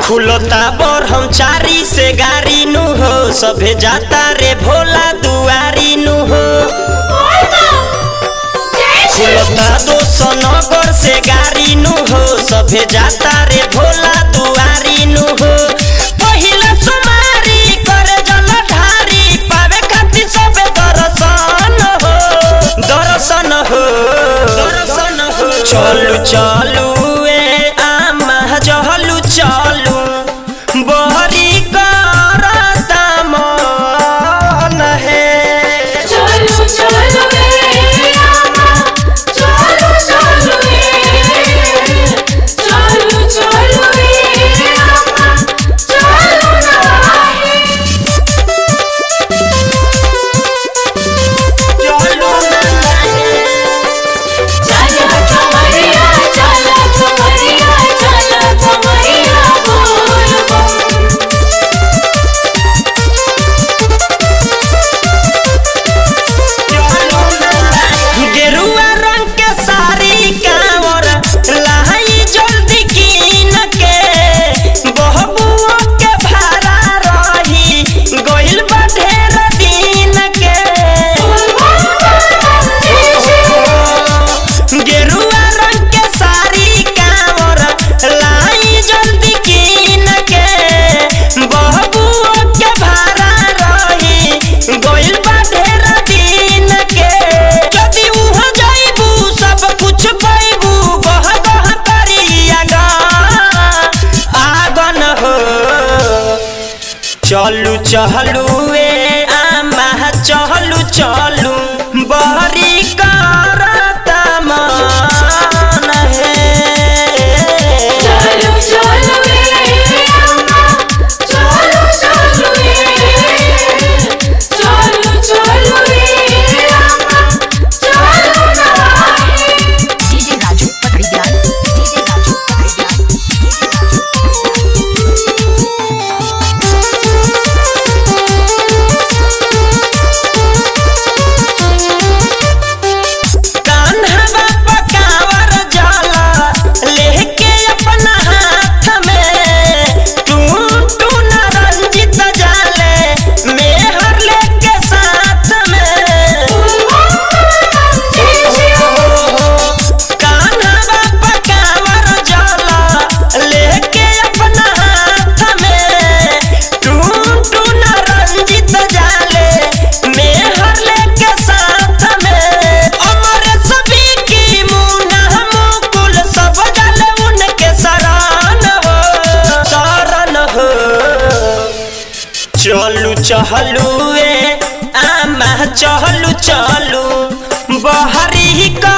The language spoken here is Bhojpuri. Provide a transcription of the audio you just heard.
खुलता बर हम चारी से गारी नु हो सभे जाता रे भोला दुआरी नु हो। खुलता 200 नगर से गारी नु हो सभे जाता रे भोला दुआरी नु हो। पहिला सुमारी करे जल ढारी पावे खातिर सबे दर्शन हो दर्शन हो दर्शन हो। चलू चलू ए आमा जहलू चलू बहरी करता मन है। चलू चलू ए आमा चलू चलू चलू चलू ए आमा चलू नाही चलू चला कमरिया चला कमरिया चला कमरिया बोल बम। गेरुआ रंग के साड़ी कांवर लाई जल्दी कीन के बहबुआ के भाड़ा रही गइल बा ढेर दिन के। गेरुआ रंग के साड़ी कांवर लाई जल्दी कीन के बहबुआ के भाड़ा रही गइल बा ढेर दिन के। जदी उहाँ जाइबू सब कुछ पाइबू बह बह करिया आगन हो। चलू चलू ए आमा चलू चलू बहरी करता मन है। चलू चलू ए आमा चलू चलू चलू चलू ए आमा चलू नाही डीजे राजू पकड़ी ध्यान डीजे राजू पकड़ी कान्हा पकावर जाला लेके अपना हाथ में तू तू न रंजित जाले मेहर लेके साथ में। कान्हा पकावर जाला लेके अपना हाथ में तू तू न रंजित जाले मेहर लेके साथ में। अमर सभी की मुन्ना मुकुल सब जाले उनके शरण हो शरण हो। चलू चलू ए आमा चलू चलू बहरी का